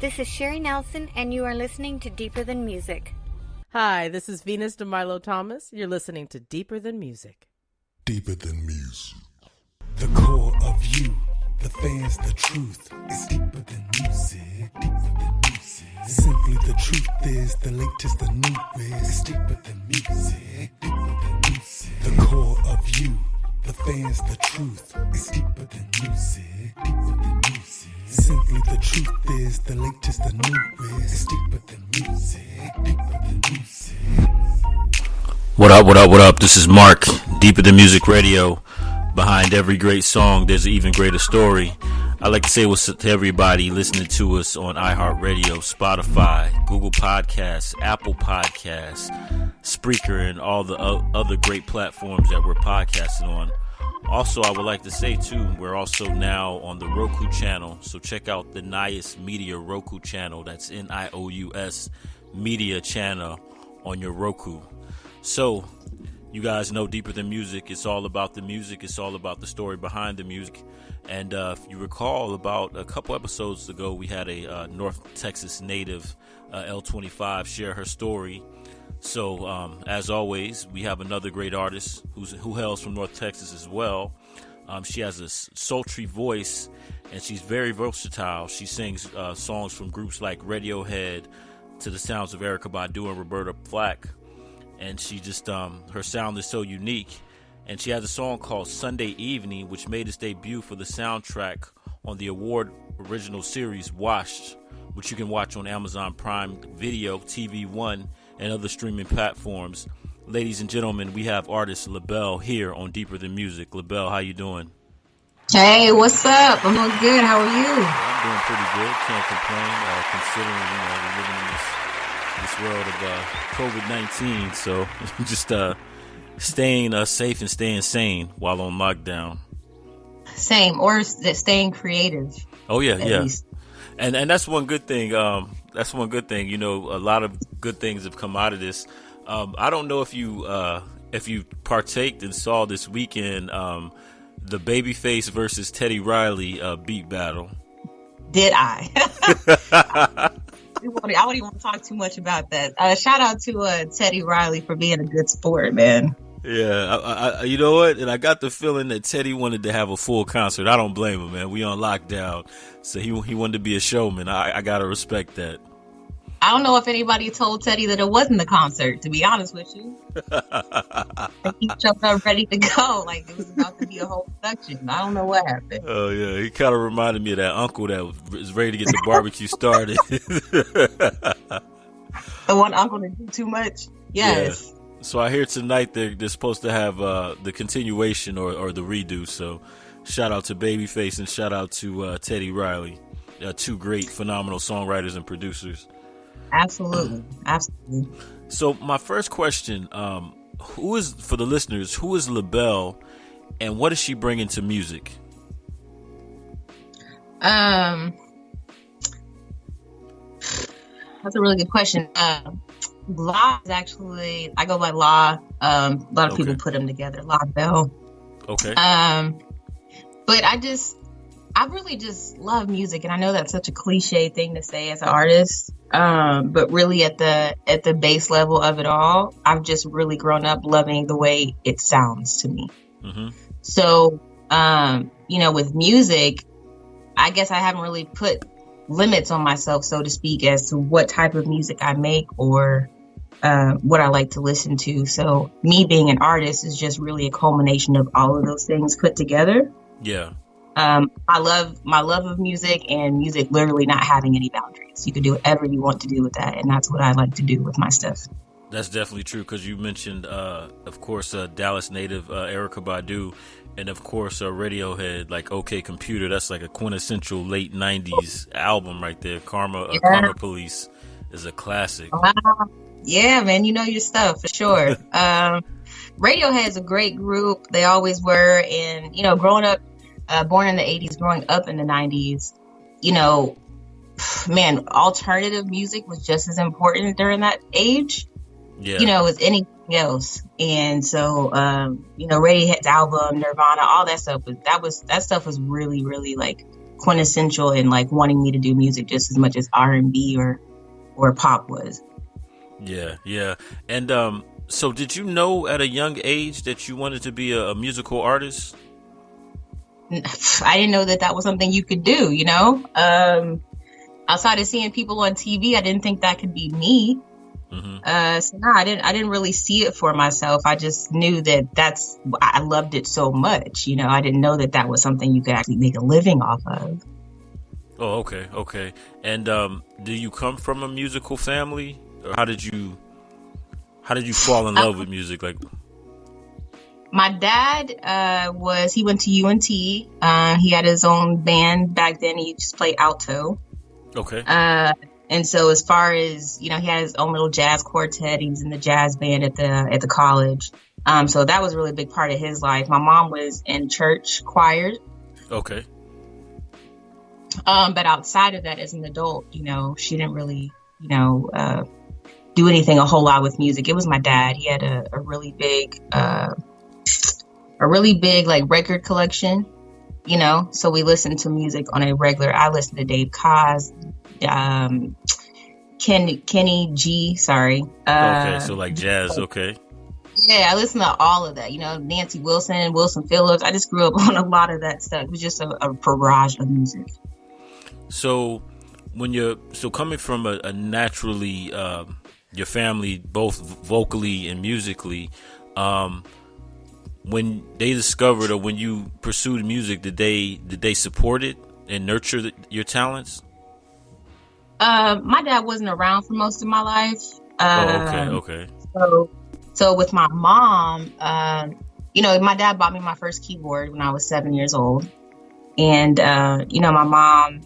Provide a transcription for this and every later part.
This is Sherry Nelson, and you are listening to Deeper Than Music. Hi, this is Venus DeMilo Thomas. You're listening to Deeper Than Music. Deeper Than Music. The core of you, the fans, the truth. It's deeper than music, deeper than music. Simply the truth is the latest, the newest. It's deeper than music, deeper than music. The core of you, the fans, the truth. It's deeper than music, deeper than music. Simply the truth is the latest, the newest. It's deeper than music, deeper than music. What up, what up, what up? This is Mark, Deeper Than Music Radio. Behind every great song, there's an even greater story. I'd like to say what's up to everybody listening to us on iHeartRadio, Spotify, Google Podcasts, Apple Podcasts, Spreaker, and all the other great platforms that we're podcasting on. Also, I would like to say, too, we're also now on the Roku channel, so check out the Nious Media Roku channel. That's Nious Media channel on your Roku. So, you guys know Deeper Than Music. It's all about the music. It's all about the story behind the music. And if you recall, about a couple episodes ago, we had a North Texas native, L25, share her story. So, as always, we have another great artist who hails from North Texas as well. She has a sultry voice, and she's very versatile. She sings songs from groups like Radiohead to the sounds of Erykah Badu and Roberta Flack. And she just, her sound is so unique. And she has a song called Sunday Evening, which made its debut for the soundtrack on the award original series Washed, which you can watch on Amazon Prime Video, TV One, and other streaming platforms. Ladies and gentlemen, we have artist LaBelle here on Deeper Than Music. LaBelle, how you doing? Hey, what's up? I'm doing good. How are you? I'm doing pretty good. Can't complain, considering, we're living in this world of COVID-19. So just staying safe and staying sane while on lockdown. Same, or staying creative. Oh yeah, yeah. Least. And that's one good thing. That's one good thing. A lot of good things have come out of this. I don't know if you partaked and saw this weekend the Babyface versus Teddy Riley beat battle. Did I? I wouldn't even want to talk too much about that. Shout out to Teddy Riley for being a good sport, man. Yeah, I you know what? And I got the feeling that Teddy wanted to have a full concert. I don't blame him, man. We on lockdown, so he wanted to be a showman. I gotta respect that. I don't know if anybody told Teddy that it wasn't the concert, to be honest with you. He showed up ready to go, like it was about to be a whole production. I don't know what happened. Oh yeah, he kind of reminded me of that uncle that was ready to get the barbecue started. The one uncle that did too much. Yes. Yeah. So I hear tonight they're supposed to have the continuation or the redo. So shout out to Babyface and shout out to Teddy Riley, two great, phenomenal songwriters and producers. Absolutely. So my first question, who is, for the listeners, who is LaBelle and what is she bringing to music? That's a really good question. Law is actually, I go by Law. A lot of people put them together. LaBelle. Okay. But I really just love music, and I know that's such a cliche thing to say as an artist. But really at the base level of it all, I've just really grown up loving the way it sounds to me. Mm-hmm. So, with music, I guess I haven't really put limits on myself, so to speak, as to what type of music I make or what I like to listen to. So me being an artist is just really a culmination of all of those things put together. Yeah. I love my love of music and music literally not having any boundaries. You can do whatever you want to do with that. And that's what I like to do with my stuff. That's definitely true, because you mentioned, of course, Dallas native Erykah Badu, and of course Radiohead, like OK Computer. That's like a quintessential late 90s album right there. Karma Police is a classic. Wow. Yeah, man, you know your stuff for sure. Radiohead is a great group. They always were. And, growing up, born in the 80s, growing up in the 90s, man, alternative music was just as important during that age, as anything else. And so, Radiohead's album, Nirvana, all that stuff that stuff was really, really like quintessential in like wanting me to do music just as much as R&B or pop was. Yeah, yeah. And so did you know at a young age that you wanted to be a musical artist? I didn't know that was something you could do, you know? Outside of seeing people on TV, I didn't think that could be me. So no, I didn't really see it for myself. I just knew that I loved it so much. You know, I didn't know that was something you could actually make a living off of. Oh, okay, okay. And do you come from a musical family, or how did you fall in love with music? Like, my dad he went to UNT. He had his own band back then. He just played alto. Okay. And so as far as, you know, he had his own little jazz quartet. He was in the jazz band at the college. So that was a really big part of his life. My mom was in church choirs. Okay. But outside of that, as an adult, you know, she didn't really, you know, do anything a whole lot with music. It was my dad. He had a really big like record collection, you know, so we listened to music on a regular. I listened to Dave Koz, Kenny G, sorry. Okay, so like jazz, okay. Yeah, I listened to all of that, you know, Nancy Wilson, Wilson Phillips. I just grew up on a lot of that stuff. It was just a barrage of music. So coming from a naturally, your family, both vocally and musically, when they discovered or when you pursued music, did they support it and nurture your talents? My dad wasn't around for most of my life. Okay. So with my mom, you know, my dad bought me my first keyboard when I was 7 years old. And, you know, my mom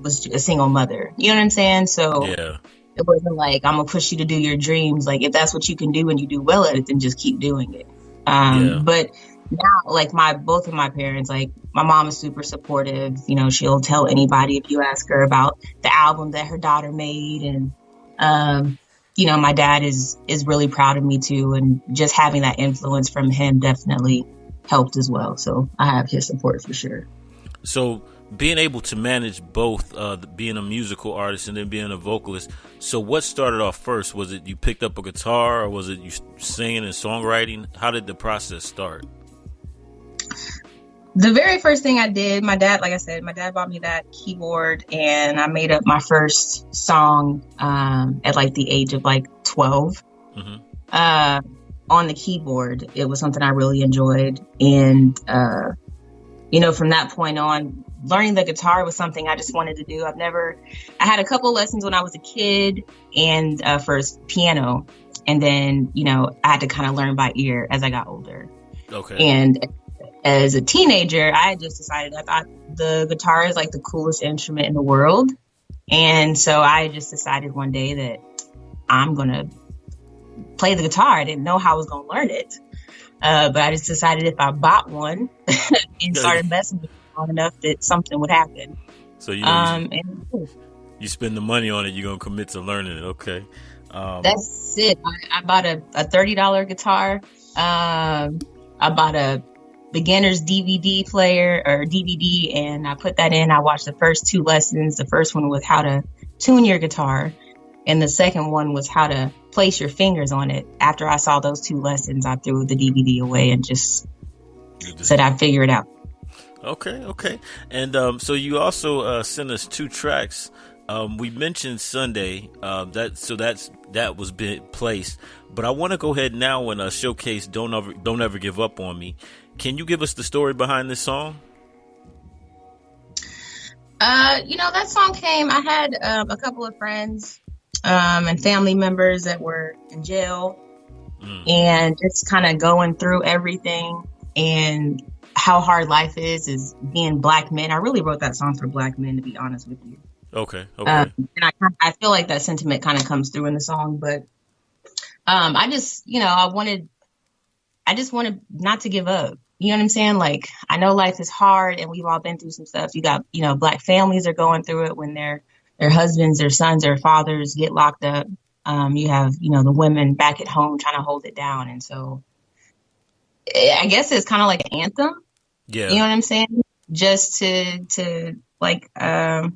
was a single mother. You know what I'm saying? So yeah. It wasn't like, I'm going to push you to do your dreams. Like, if that's what you can do and you do well at it, then just keep doing it. But now, like, both of my parents, like, my mom is super supportive. You know, she'll tell anybody if you ask her about the album that her daughter made. And, you know, my dad is really proud of me too. And just having that influence from him definitely helped as well. So I have his support for sure. So being able to manage both, being a musical artist and then being a vocalist. So what started off first? Was it you picked up a guitar, or was it you singing and songwriting? How did the process start? The very first thing I did, my dad bought me that keyboard, and I made up my first song at like the age of like 12 on the keyboard. It was something I really enjoyed. And, you know, from that point on, learning the guitar was something I just wanted to do. I had a couple lessons when I was a kid and first piano. And then, you know, I had to kind of learn by ear as I got older. Okay. And as a teenager, I just decided I thought the guitar is like the coolest instrument in the world. And so I just decided one day that I'm going to play the guitar. I didn't know how I was going to learn it. But I just decided if I bought one and started messing with it long enough that something would happen. So you spend the money on it, you're going to commit to learning it. Okay. That's it. I bought a $30 guitar. I bought a beginner's DVD player or DVD, and I put that in. I watched the first 2 lessons. The first one was how to tune your guitar, and the second one was how to place your fingers on it. After I saw those 2 lessons, I threw the DVD away and just said I'd figure it out. Okay. And so you also sent us 2 tracks. We mentioned Sunday, that was placed, but I want to go ahead now and showcase Don't Ever Give Up on Me. Can you give us the story behind this song? You know, that song came, I had a couple of friends and family members that were in jail and just kind of going through everything and how hard life is being Black men. I really wrote that song for Black men, to be honest with you. Okay. And I feel like that sentiment kind of comes through in the song, but I just wanted not to give up. You know what I'm saying? Like, I know life is hard and we've all been through some stuff. You got, you know, Black families are going through it when their husbands, their sons, their fathers get locked up. You have, you know, the women back at home trying to hold it down. And so I guess it's kind of like an anthem. Yeah. You know what I'm saying? Just to like I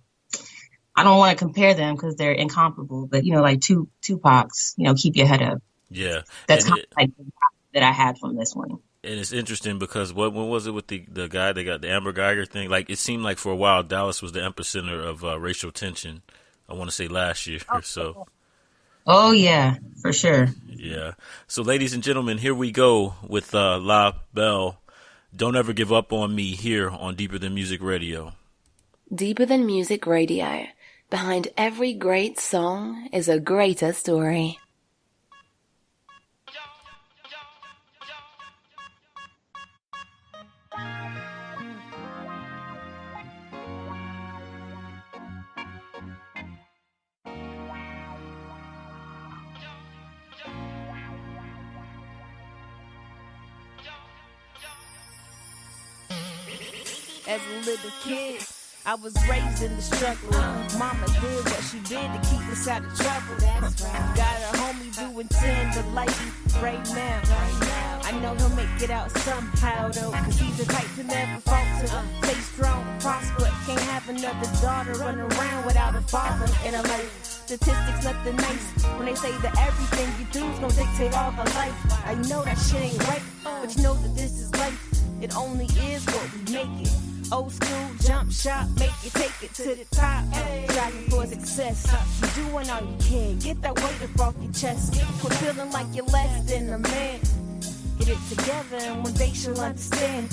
don't want to compare them because they're incomparable, but like Tupac's, Keep Your Head Up. Yeah, That's and kind of like the vibe that I had from this one. and it's interesting because when was it with the guy that got the Amber Geiger thing? Like it seemed like for a while Dallas was the epicenter of racial tension. I want to say last year or so. Oh yeah, for sure. Yeah. So ladies and gentlemen, here we go with La Belle. Don't Ever Give Up on Me here on Deeper Than Music Radio. Deeper Than Music Radio. Behind every great song is a greater story. As a little kid, I was raised in the struggle. Mama did what she did to keep us out of trouble. Got a homie doing 10 to life right now. I know he'll make it out somehow though, cause he's the type to never falter. Stay strong, prosper, can't have another daughter run around without a father in her life. Statistics nothing nice when they say that everything you do is gonna dictate all the life. I know that shit ain't right, but you know that this is life. It only is what we make it. Old school, jump shot, make it, take it to the top. Striving for success, you doing all you can. Get that weight up off your chest. Quit feeling like you're less than a man. Get it together and one day she'll understand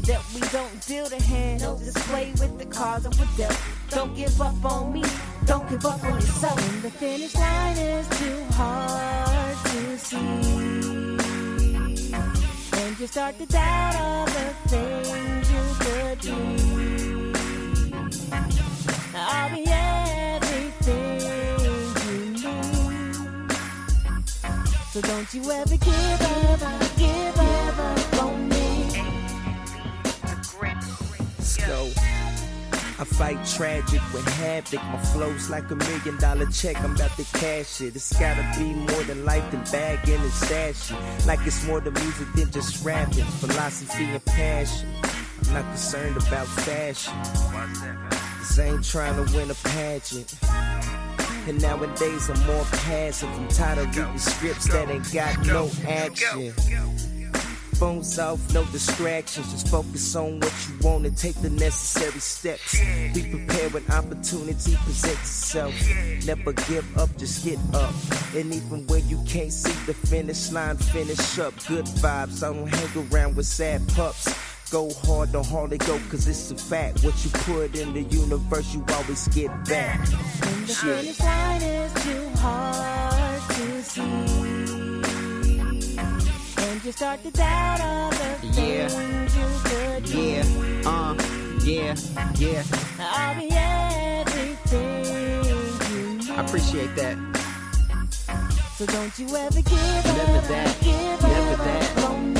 that we don't deal the hand. Just play with the cards and we're dealt. Don't give up on me, don't give up on yourself. And the finish line is too hard to see. And you start to doubt all the things you could be. I'll be everything you need. So don't you ever give up on me. Let's go. I fight tragic with havoc. My flow's like $1 million check. I'm about to cash it. It's gotta be more than life than bagging and stashing. Like it's more than music than just rapping. Philosophy and passion. I'm not concerned about fashion. Cause I ain't trying to win a pageant. And nowadays I'm more passive. I'm tired of reading scripts that ain't got no action. Phones off, no distractions. Just focus on what you want and take the necessary steps. Be prepared when opportunity presents itself. Never give up, just get up. And even when you can't see the finish line, finish up. Good vibes, I don't hang around with sad pups. Go hard, don't hardly go, cause it's a fact. What you put in the universe, you always get back. And the finish line is too hard to see. And you start to doubt all the things you could be. Yeah. I'll be everything you need. I appreciate that. So don't you ever give up on me.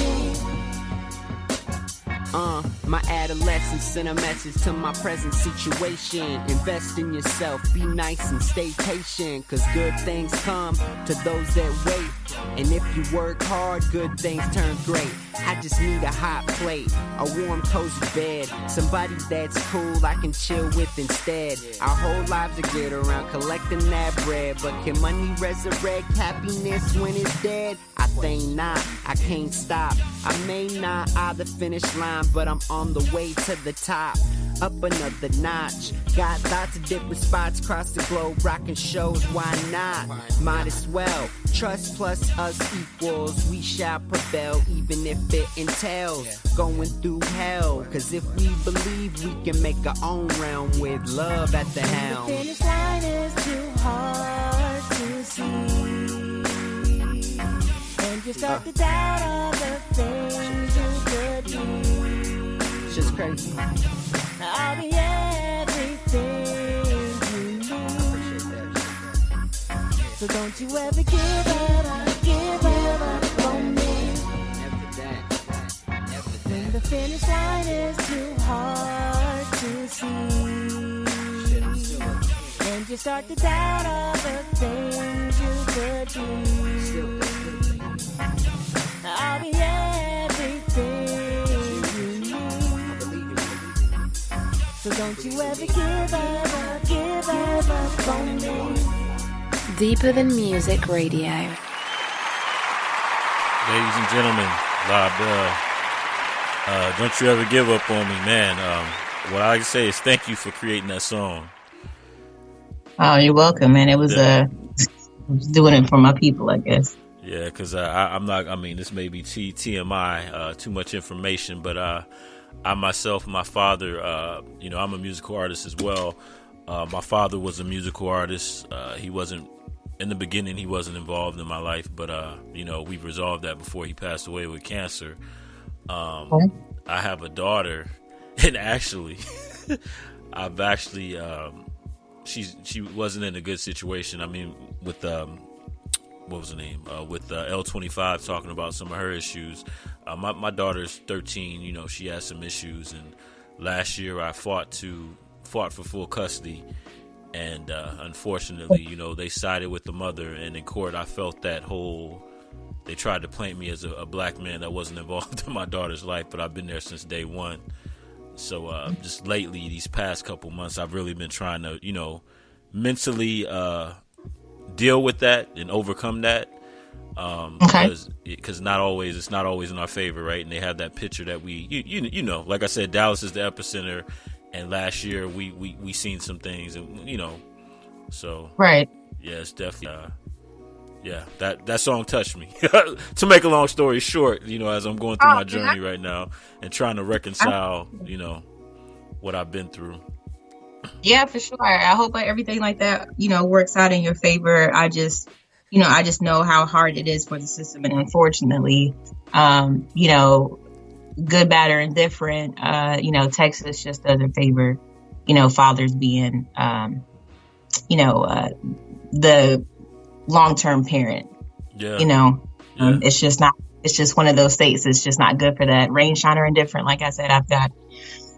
My adolescence sent a message to my present situation. Invest in yourself, be nice and stay patient. Cause good things come to those that wait. And if you work hard, good things turn great. I just need a hot plate, a warm cozy bed. Somebody that's cool I can chill with instead. Our whole lives are geared around collecting that bread. But can money resurrect happiness when it's dead? I think not, I can't stop. I may not eye the finish line, but I'm on the way to the top. Up another notch. Got lots of different spots across the globe, rocking shows, why not? Might as well. Trust plus us equals, we shall prevail, even if it entails going through hell. Cause if we believe we can make our own realm with love at the helm. The finish line is too hard to see. And you start to doubt all the things you could be. It's just crazy. I'll be everything you need. So don't you ever give up on me. When the finish line is too hard to see. And you start to doubt all the things you could be. I'll be everything you need. So don't you ever give up on me. Deeper Than Music Radio. Ladies and gentlemen, La Belle, don't you ever give up on me, man. What I like to say is thank you for creating that song. Oh, you're welcome, man. It was doing it for my people, I guess. Yeah, because I'm not. I mean, this may be TMI, too much information, but I myself, my father, I'm a musical artist as well. My father was a musical artist. He wasn't in the beginning. He wasn't involved in my life, but we've resolved that before he passed away with cancer. I have a daughter, and actually, I've actually. She wasn't in a good situation. I mean, with what was her name? With L25 talking about some of her issues. My daughter's 13. She has some issues, and last year I fought for full custody, and unfortunately, they sided with the mother, and in court I felt that they tried to paint me as a black man that wasn't involved in my daughter's life, but I've been there since day one. So just lately, these past couple months, I've really been trying to, mentally deal with that and overcome that. Because it's not always in our favor, right? And they have that picture that like I said, Dallas is the epicenter, and last year we seen some things, and so right. Yeah, it's definitely. That song touched me. To make a long story short, as I'm going through my journey right now and trying to reconcile, what I've been through. Yeah, for sure. I hope everything like that, works out in your favor. I just know how hard it is for the system, and unfortunately, good, bad, or indifferent, Texas just doesn't favor, fathers being, the long-term parent. Yeah. It's just one of those states. It's just not good for that. Rain, shine, or indifferent. Like I said, I've got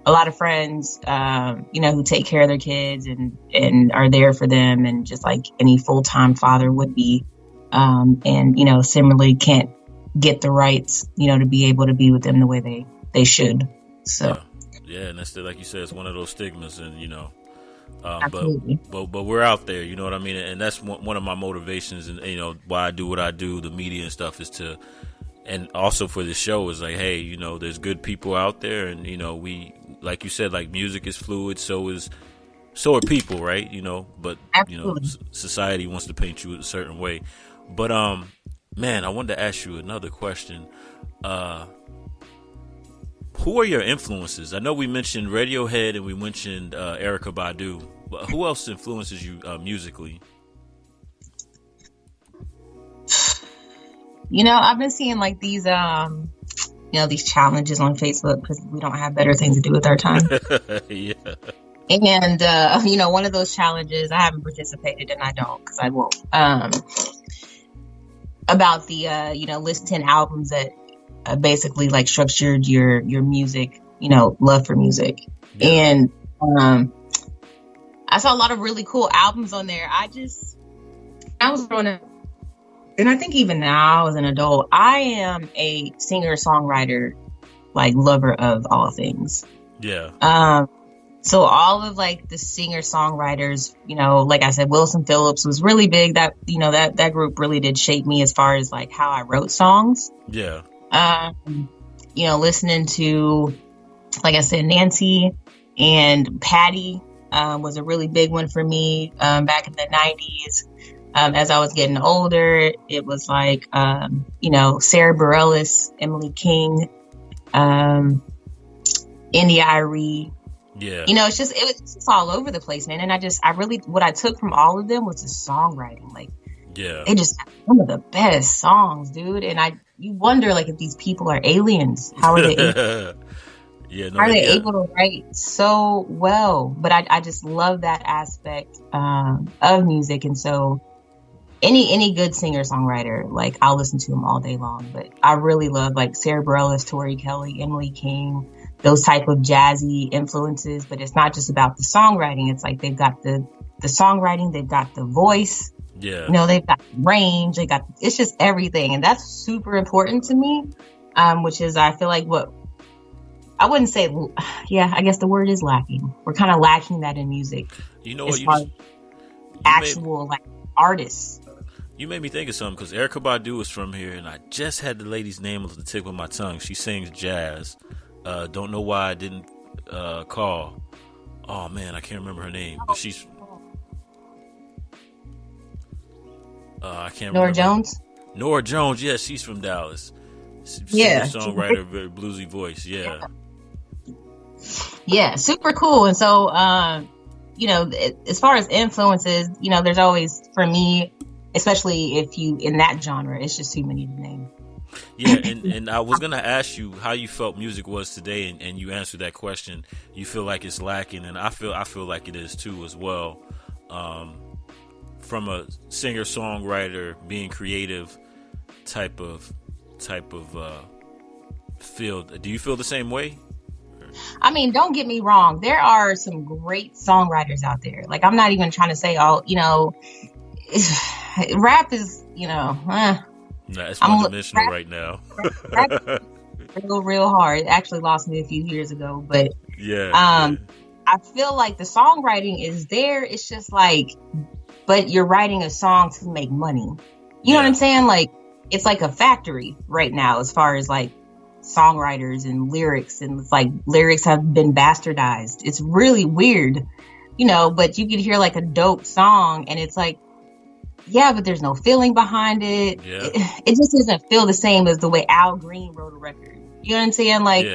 a lot of friends, who take care of their kids and are there for them, and just like any full-time father would be, and similarly can't get the rights, to be able to be with them the way they should. So yeah, and that's like you said, it's one of those stigmas, and but we're out there, you know what I mean, and that's one of my motivations, and why I do what I do, the media and stuff, is to, and also for this show is like, hey, there's good people out there, and we, like you said, like music is fluid, so are people, right? But absolutely. Society wants to paint you a certain way. But man, I wanted to ask you another question. Who are your influences? I know we mentioned Radiohead and we mentioned Erykah Badu, but who else influences you musically? I've been seeing like these, these challenges on Facebook because we don't have better things to do with our time. Yeah. And, one of those challenges, I haven't participated and I don't because I won't. About the, list 10 albums that basically like structured your music, love for music. Yeah. And I saw a lot of really cool albums on there. I was growing up, and I think even now as an adult, I am a singer-songwriter, like lover of all things. Yeah. So all of like the singer-songwriters, like I said, Wilson Phillips was really big. That, that group really did shape me as far as like how I wrote songs. Yeah. Listening to, like I said, Nancy and Patty was a really big one for me back in the 90s. As I was getting older, it was like, Sarah Bareilles, Emily King, India Arie. Yeah. It was just all over the place, man. And what I took from all of them was the songwriting. Like, yeah, they just have some of the best songs, dude. And you wonder, like, if these people are aliens, how are they able to write so well? But I just love that aspect of music. And so any good singer-songwriter, like, I'll listen to them all day long. But I really love, like, Sarah Bareilles, Tori Kelly, Emily King, those type of jazzy influences. But it's not just about the songwriting. It's like they've got the songwriting, they've got the voice. Yeah. They've got range, it's just everything. And that's super important to me, which is, I feel like what I wouldn't say, yeah, I guess the word is lacking. We're kind of lacking that in music. You know what? Actual like artists. You made me think of something because Erykah Badu is from here, and I just had the lady's name on the tip of my tongue. She sings jazz. Don't know why I didn't call. Oh man, I can't remember her name, but she's. I can't. Nora remember. Jones. Nora Jones, yes, she's from Dallas. Yeah, songwriter, very bluesy voice. Yeah, super cool. And so, as far as influences, there's always, for me, especially if you in that genre, it's just too many to name. Yeah, and I was gonna ask you how you felt music was today, and you answered that question. You feel like it's lacking, and I feel like it is too as well. From a singer songwriter being creative type of field, do you feel the same way? I mean, don't get me wrong. There are some great songwriters out there. Like, I'm not even trying to say rap is, it's one-dimensional right now. real hard. It actually lost me a few years ago, but yeah. I feel like the songwriting is there. It's just like, but you're writing a song to make money. You know what I'm saying? Like, it's like a factory right now as far as like songwriters and lyrics, and it's like lyrics have been bastardized. It's really weird, but you could hear like a dope song and it's like, yeah, but there's no feeling behind it. Yeah. It just doesn't feel the same as the way Al Green wrote a record. You know what I'm saying? Like,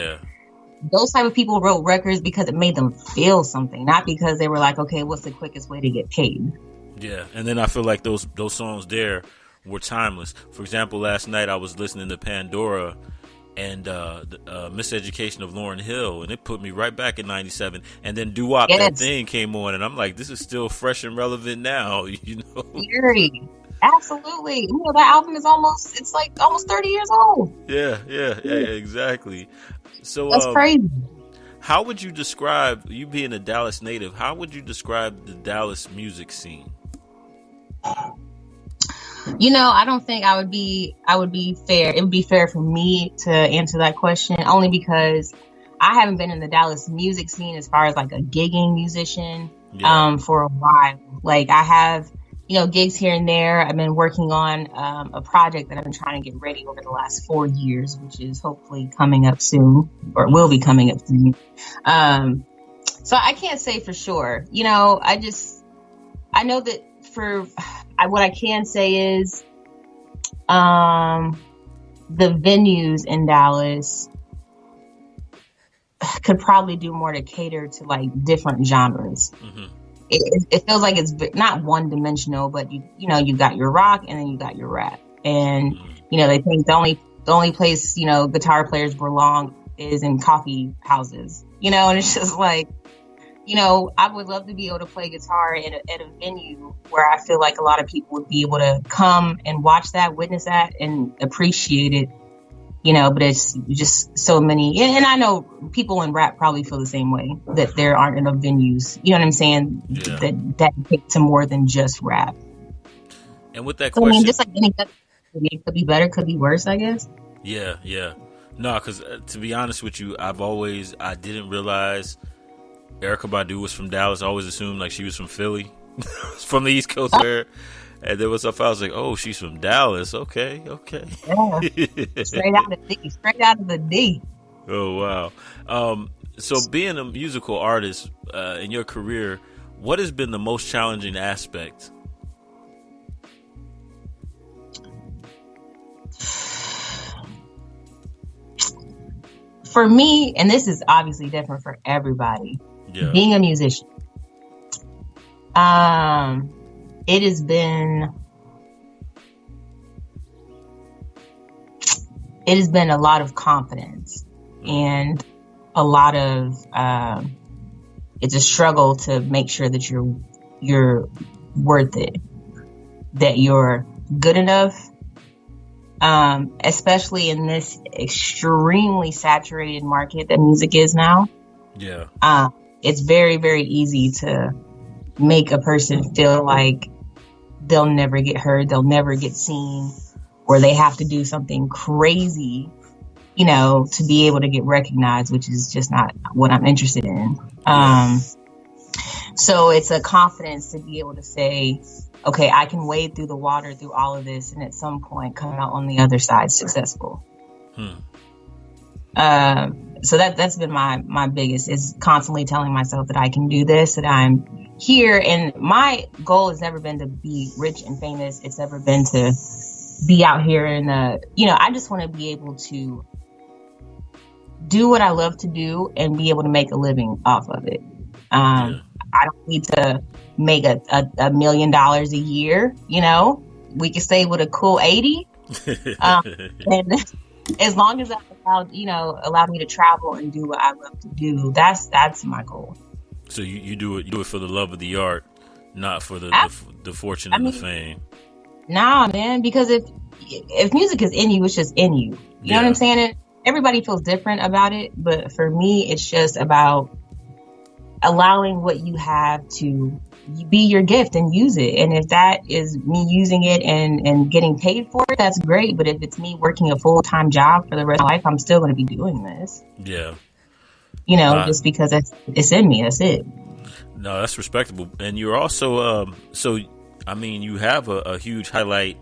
those type of people wrote records because it made them feel something, not because they were like, okay, what's the quickest way to get paid? Yeah, and then I feel like those songs there were timeless. For example, last night I was listening to Pandora and Miseducation of Lauryn Hill, and it put me right back in '97. And then Doo-Wop, that thing came on, and I'm like, this is still fresh and relevant now, Very. Absolutely. That album is almost 30 years old. Yeah, exactly. So that's crazy. How would you describe, you being a Dallas native, how would you describe the Dallas music scene? I don't think I would be fair. It would be fair for me to answer that question only because I haven't been in the Dallas music scene as far as like a gigging musician for a while. Like, I have, gigs here and there. I've been working on a project that I've been trying to get ready over the last 4 years, which is hopefully coming up soon, or will be coming up soon. So I can't say for sure. I know that what I can say is the venues in Dallas could probably do more to cater to like different genres. Mm-hmm. It feels like it's not one dimensional, but you got your rock and then you got your rap, and they think the only place guitar players belong is in coffee houses, and it's just like, I would love to be able to play guitar at a venue where I feel like a lot of people would be able to come and watch that, witness that, and appreciate it. But it's just so many. And I know people in rap probably feel the same way, that there aren't enough venues. You know what I'm saying? Yeah. That take to more than just rap. And with that question, I mean, just like anything, it could be better, could be worse, I guess. Yeah. No, because to be honest with you, I didn't realize Erykah Badu was from Dallas. I always assumed like she was from Philly, from the East Coast there. And there was stuff I was like, oh, she's from Dallas. Okay. Yeah. Straight out of the D. Oh, wow. So being a musical artist in your career, what has been the most challenging aspect? For me, and this is obviously different for everybody, being a musician, it has been a lot of confidence and a lot of it's a struggle to make sure that you're worth it, that you're good enough, especially in this extremely saturated market that music is now. It's very, very easy to make a person feel like they'll never get heard, they'll never get seen, or they have to do something crazy to be able to get recognized, which is just not what I'm interested in. So it's a confidence to be able to say, okay, I can wade through the water through all of this and at some point come out on the other side successful. So that's been my biggest, is constantly telling myself that I can do this, that I'm here. And my goal has never been to be rich and famous. It's never been to be out here and, I just want to be able to do what I love to do and be able to make a living off of it. I don't need to make $1 million a year. We can stay with a cool 80. And as long as that allowed me to travel and do what I love to do, that's my goal. So you do it for the love of the art, not for the fortune and the fame. Nah, man, because if music is in you, it's just in you. You know what I'm saying? Everybody feels different about it, but for me, it's just about allowing what you have to be your gift and use it. And if that is me using it and getting paid for it, that's great. But if it's me working a full-time job for the rest of my life, I'm still going to be doing this. Yeah. Just because it's in me. That's it. No, that's respectable. And you're also, you have a huge highlight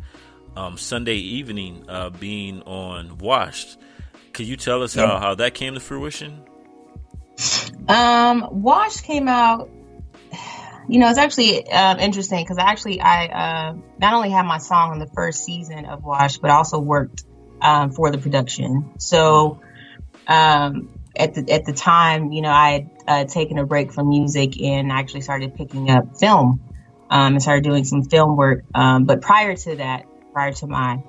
Sunday evening being on Washed. Could you tell us how that came to fruition? Wash came out, it's actually interesting because I not only had my song on the first season of Wash, but also worked for the production. So at the time, I had taken a break from music and actually started picking up film and started doing some film work. But prior to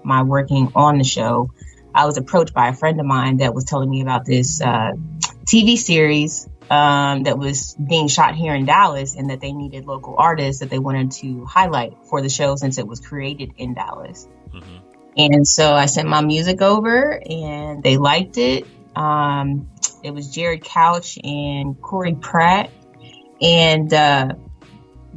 my working on the show, I was approached by a friend of mine that was telling me about this TV series that was being shot here in Dallas, and that they needed local artists that they wanted to highlight for the show since it was created in Dallas. Mm-hmm. And so I sent my music over and they liked it. It was Jared Couch and Corey Pratt. And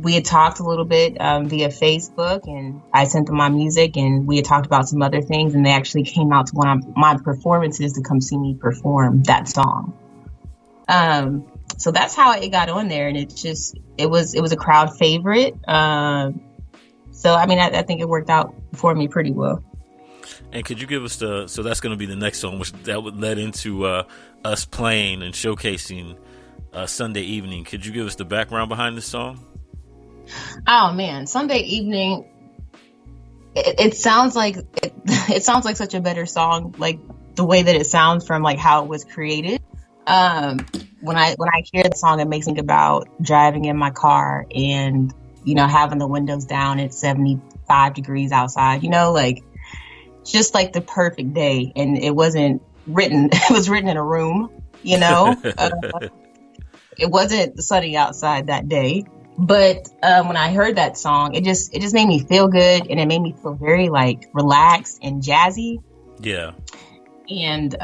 we had talked a little bit via Facebook, and I sent them my music and we had talked about some other things, and they actually came out to one of my performances to come see me perform that song. So that's how it got on there, and it was a crowd favorite. So I think it worked out for me pretty well. And could you give us so that's going to be the next song, which that would lead into us playing and showcasing Sunday Evening. Could you give us the background behind this song? Oh man, Sunday Evening. It sounds like it sounds like such a better song, like the way that it sounds from like how it was created. When I hear the song, it makes me think about driving in my car and, having the windows down at 75 degrees outside, just like the perfect day. And it wasn't written, it was written in a room, it wasn't sunny outside that day. But when I heard that song, it just made me feel good, and it made me feel very like relaxed and jazzy. Yeah. And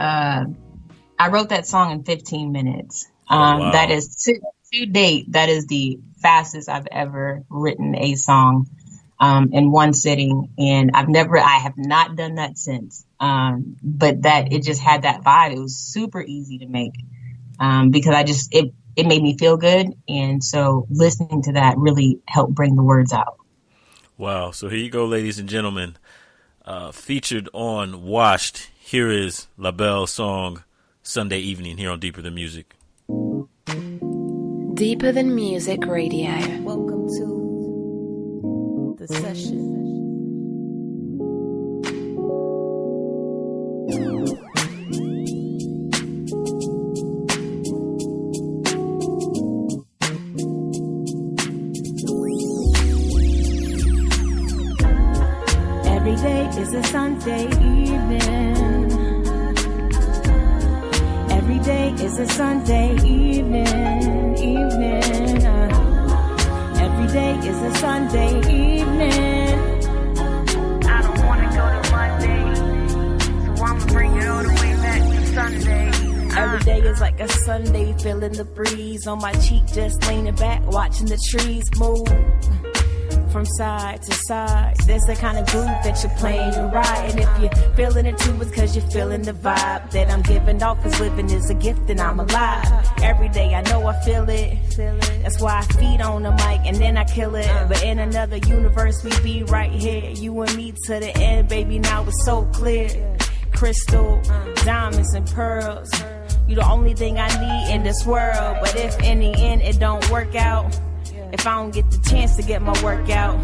I wrote that song in 15 minutes. Wow. That is to date, that is the fastest I've ever written a song in one sitting. And I have not done that since. But that it just had that vibe. It was super easy to make because it made me feel good. And so listening to that really helped bring the words out. Wow. So here you go, ladies and gentlemen. Featured on Washed, here is La Belle's song, Sunday Evening, here on Deeper Than Music. Deeper Than Music Radio. Welcome to the session. Every day is a Sunday evening. Every day is a Sunday evening. Every day is a Sunday evening. I don't wanna go to Monday, so I'ma bring it all the way back to Sunday. Every day is like a Sunday, feeling the breeze on my cheek, just leaning back, watching the trees move. from side to side. That's the kind of groove that you're playing and ride. And if you're feeling it too, it's cause you're feeling the vibe that I'm giving off. Cause living is a gift and I'm alive. Every day I know I feel it. That's why I feed on the mic and then I kill it. But in another universe we be right here. You and me to the end, baby, now it's so clear. Crystal, diamonds and pearls. You the only thing I need in this world. But if in the end it don't work out, if I don't get the chance to get my workout,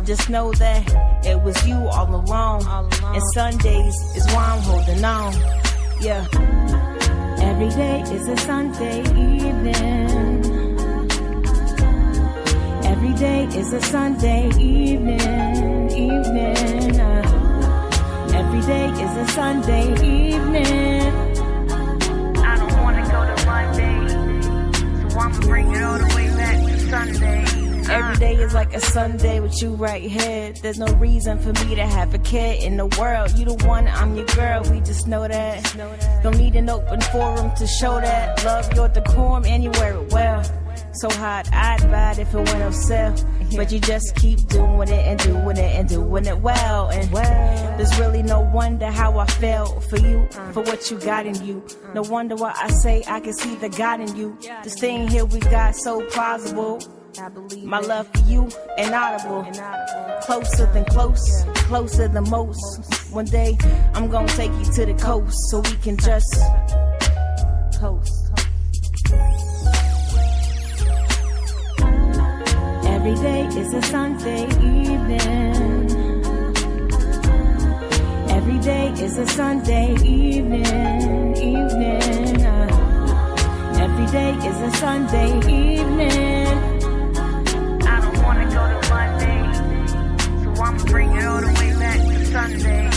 just know that it was you all along. And Sundays is why I'm holding on. Yeah. Every day is a Sunday evening. Every day is a Sunday evening. Every day is a Sunday evening. I don't wanna go to Monday, so I'ma bring it all the way back to Sunday. Every day is like a Sunday with you right here. There's no reason for me to have a care in the world. You the one, I'm your girl, we just know that. Don't need an open forum to show that. Love your decorum and you wear it well. So hot, I'd buy it if it went on sale. But you just keep doing it and doing it and doing it well. And there's really no wonder how I felt for you, for what you got in you. No wonder why I say I can see the God in you. This thing here we got so plausible. My love for you, inaudible. Closer than close, closer than most. One day, I'm gonna take you to the coast so we can just coast. Every day is a Sunday evening. Every day is a Sunday evening. Every day is a Sunday evening. I don't wanna go to Monday, so I'ma bring it all the way back to Sunday.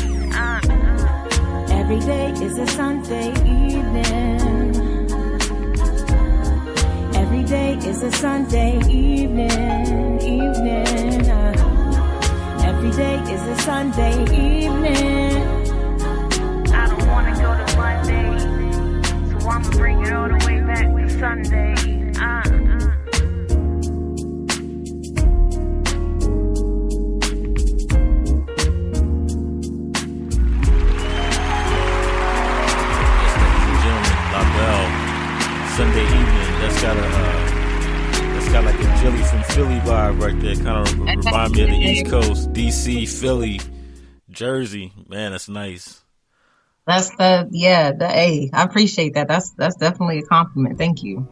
Every day is a Sunday evening. Every day is a Sunday evening. Every day is a Sunday evening. I don't wanna go to Monday, so I'ma bring it all the way back to Sunday. Sunday evening. That's got like a Jelly from Philly vibe right there. Kind of remind me of the East Coast, DC, Philly, Jersey. Man, that's nice. That's hey, I appreciate that. That's definitely a compliment. Thank you.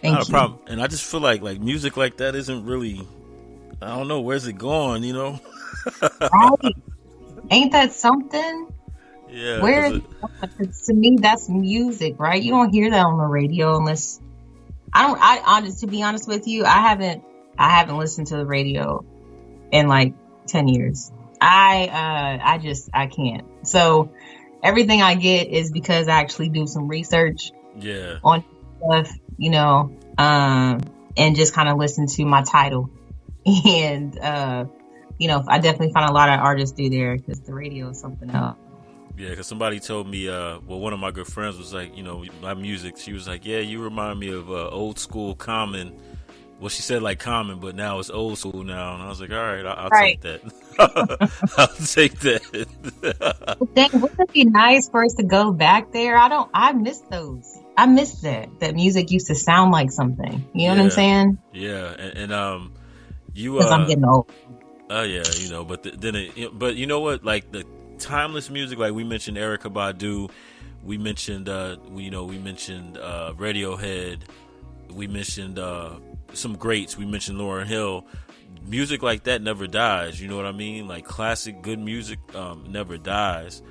Not a problem. And I just feel like music like that isn't really, I don't know, where's it going, you know? Right. Ain't that something? Yeah. Where to me that's music, right? You don't hear that on the radio unless to be honest with you, I haven't listened to the radio in like 10 years. I can't. So everything I get is because I actually do some research on stuff, you know, and just kind of listen to my title. And you know, I definitely find a lot of artists do there because the radio is something else. Yeah, because somebody told me, one of my good friends was like, you know, my music, she was like, yeah, you remind me of old school Common. Well, she said like Common, but now it's old school now. And I was like, all right, I'll take that. I'll take that. But dang, wouldn't it be nice for us to go back there? I miss those. I miss that music used to sound like something. You know what I'm saying? Yeah. And you, because I'm getting old. Oh yeah, you know, but but you know what, like the timeless music, like we mentioned Erykah Badu, we mentioned Radiohead, we mentioned some greats, we mentioned Lauryn Hill. Music like that never dies, you know what I mean? Like classic good music never dies.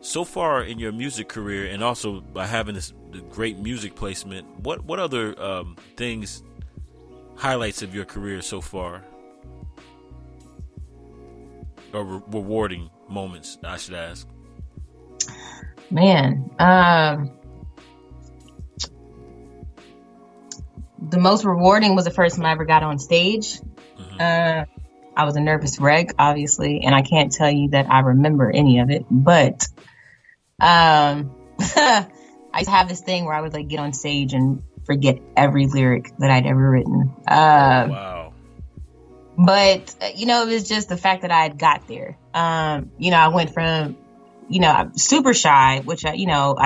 So far in your music career, and also by having this great music placement, what other things, highlights of your career so far? Or rewarding moments, I should ask. Man, the most rewarding was the first time I ever got on stage. I was a nervous wreck, obviously, and I can't tell you that I remember any of it, but I used to have this thing where I would like get on stage and forget every lyric that I'd ever written. Wow. But, it was just the fact that I had got there. I went from, I'm super shy, which I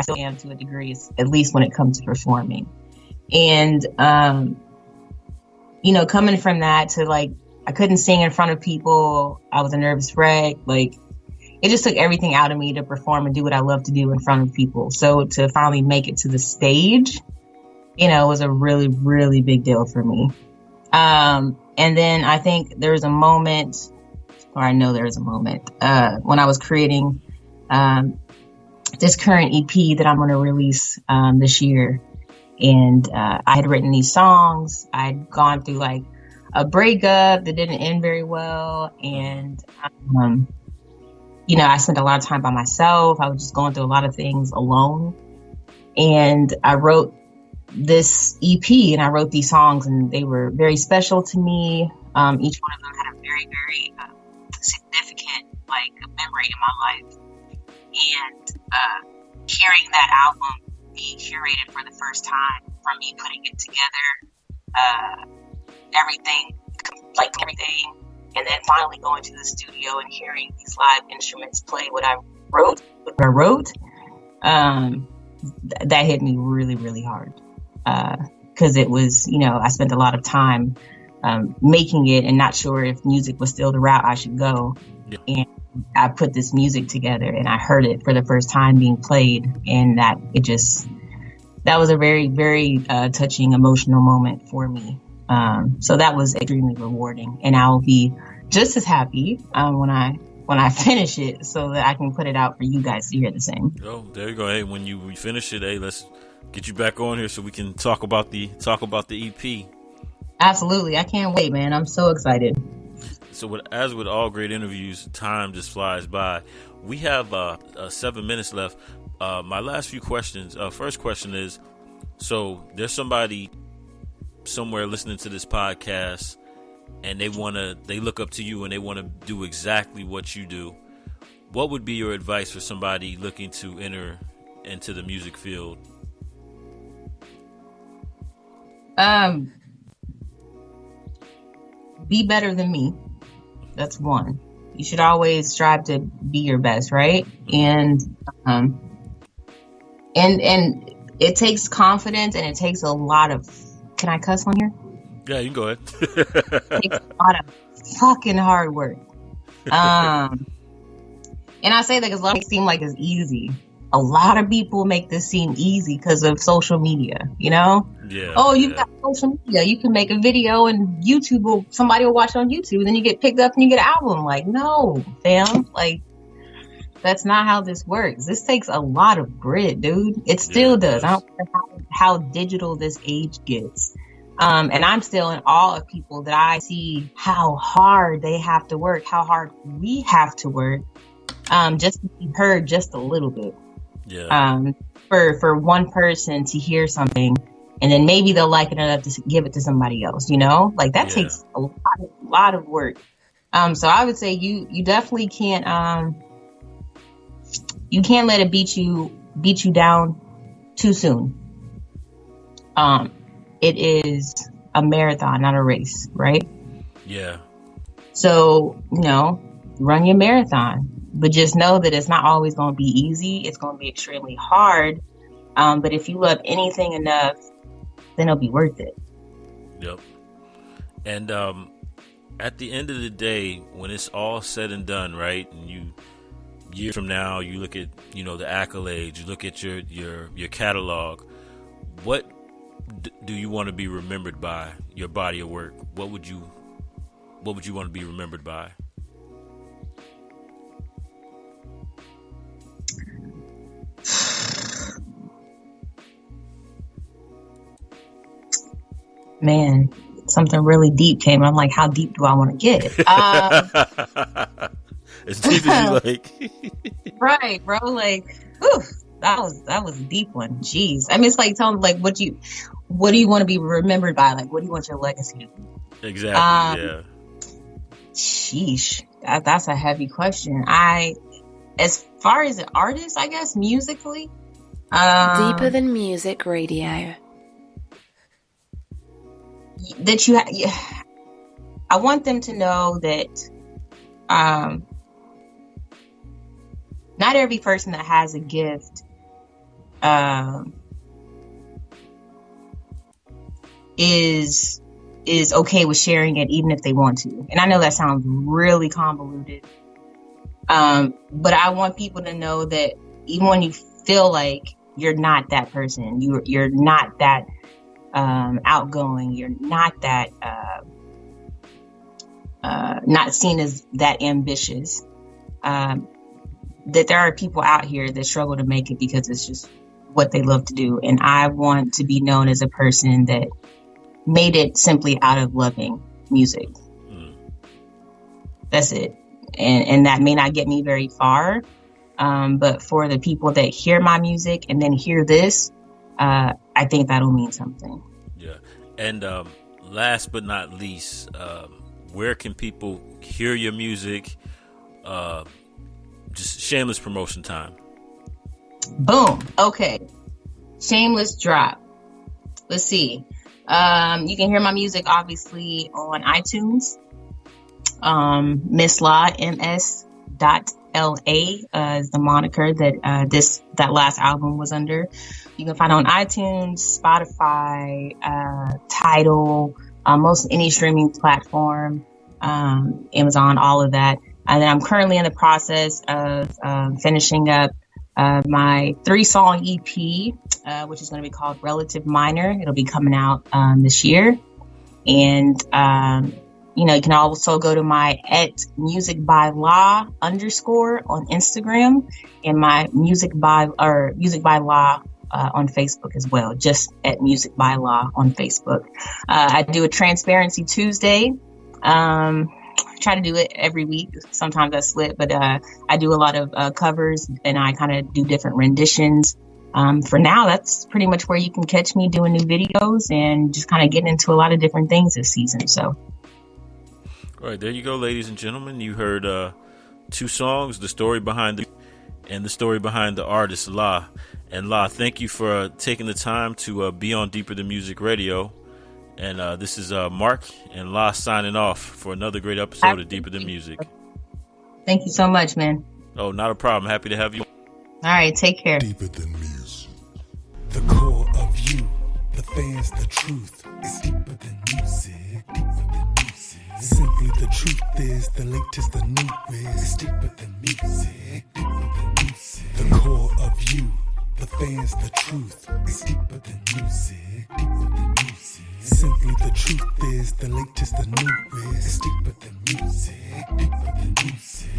still am to a degree, at least when it comes to performing. And, coming from that to like, I couldn't sing in front of people. I was a nervous wreck. Like, it just took everything out of me to perform and do what I love to do in front of people. So to finally make it to the stage, was a really, really big deal for me. And then I think there was a moment, or I know there was a moment, when I was creating, this current EP that I'm going to release, this year. And, I had written these songs. I'd gone through like a breakup that didn't end very well. And, I spent a lot of time by myself. I was just going through a lot of things alone. And I wrote this EP and I wrote these songs, and they were very special to me. Each one of them had a very, very significant memory in my life. And hearing that album being curated for the first time, from me putting it together, everything, and then finally going to the studio and hearing these live instruments play what I wrote, that hit me really, really hard. Because it was, I spent a lot of time making it and not sure if music was still the route I should go. Yeah. And I put this music together and I heard it for the first time being played, and that was a very, very touching, emotional moment for me. So that was extremely rewarding, and I'll be just as happy when I finish it, so that I can put it out for you guys to hear the same. Oh, there you go. Hey, when we finish it, hey, let's get you back on here so we can talk about the EP. Absolutely, I can't wait, man. I'm so excited. So, as with all great interviews, time just flies by. We have 7 minutes left. My last few questions. First question is: so there's somebody somewhere listening to this podcast, and they look up to you and they want to do exactly what you do. What would be your advice for somebody looking to enter into the music field? Be better than me. That's one. You should always strive to be your best, right? And it takes confidence, and it takes a lot of. Can I cuss on here? Yeah, you can go ahead. It takes a lot of fucking hard work. And I say that because a lot of it seem like it's easy. A lot of people make this seem easy because of social media, Yeah. Oh, you've got social media. You can make a video and somebody will watch it on YouTube, and then you get picked up and you get an album. Like, no, fam. Like, that's not how this works. This takes a lot of grit, dude. It still does. I don't care how digital this age gets. And I'm still in awe of people that I see how hard they have to work, how hard we have to work, just to be heard just a little bit. Yeah. For one person to hear something, and then maybe they'll like it enough to give it to somebody else, Like that takes a lot of work. So I would say you definitely can't you can't let it beat you down too soon. It is a marathon, not a race, right? Yeah. So, run your marathon, but just know that it's not always going to be easy. It's going to be extremely hard. But if you love anything enough, then it'll be worth it. Yep. And at the end of the day, when it's all said and done, right, and years from now, you look at, the accolades, you look at your catalog, what do you want to be remembered by? Your body of work. What would you want to be remembered by? Man, something really deep came. I'm like, how deep do I want to get? As deep as you like. Right, bro. Like, whew, that was a deep one. Jeez. I mean, it's like telling like what do you want to be remembered by? Like, what do you want your legacy to be? Exactly. Yeah. Sheesh. That's a heavy question. As far as an artist, I guess musically. Deeper Than Music Radio. That I want them to know that not every person that has a gift is okay with sharing it, even if they want to. And I know that sounds really convoluted, but I want people to know that even when you feel like you're not that person, you're not that outgoing, you're not that not seen as that ambitious, that there are people out here that struggle to make it because it's just what they love to do. And I want to be known as a person that made it simply out of loving music. That's it. And that may not get me very far, but for the people that hear my music and then hear this, I think that'll mean something. Yeah. And last but not least, where can people hear your music? Just shameless promotion time. Boom. Okay. Shameless drop. Let's see. You can hear my music obviously on iTunes. Miss La, MS.LA is the moniker that that last album was under. You can find on iTunes, Spotify, Tidal, most any streaming platform, Amazon, all of that. And then I'm currently in the process of finishing up my 3-song EP, which is going to be called Relative Minor. It'll be coming out this year. And, you can also go to my @musicbylaw_ on Instagram, and my Music by Law on Facebook as well, just @musicbylaw on Facebook. I do a Transparency Tuesday. Try to do it every week. Sometimes I slip, but I do a lot of covers, and I kind of do different renditions. For now, that's pretty much where you can catch me doing new videos and just kind of getting into a lot of different things this season. So, all right, there you go, ladies and gentlemen. You heard 2 songs, the story behind the artist, La. And La, thank you for taking the time to be on Deeper Than Music Radio. And this is Mark and La signing off for another great episode of Deeper Than Music. Thank you so much, man. Oh, not a problem. Happy to have you. All right, take care. Deeper than music. The core of you, the fans, the truth is deeper than music. Deeper than music. Simply the truth is the latest, the newest. Deeper than music. Deeper than music. The core of you, the fans, the truth is deeper than music. Deeper than music. Simply the truth is the latest, the newest. Deeper than music. Deeper than music.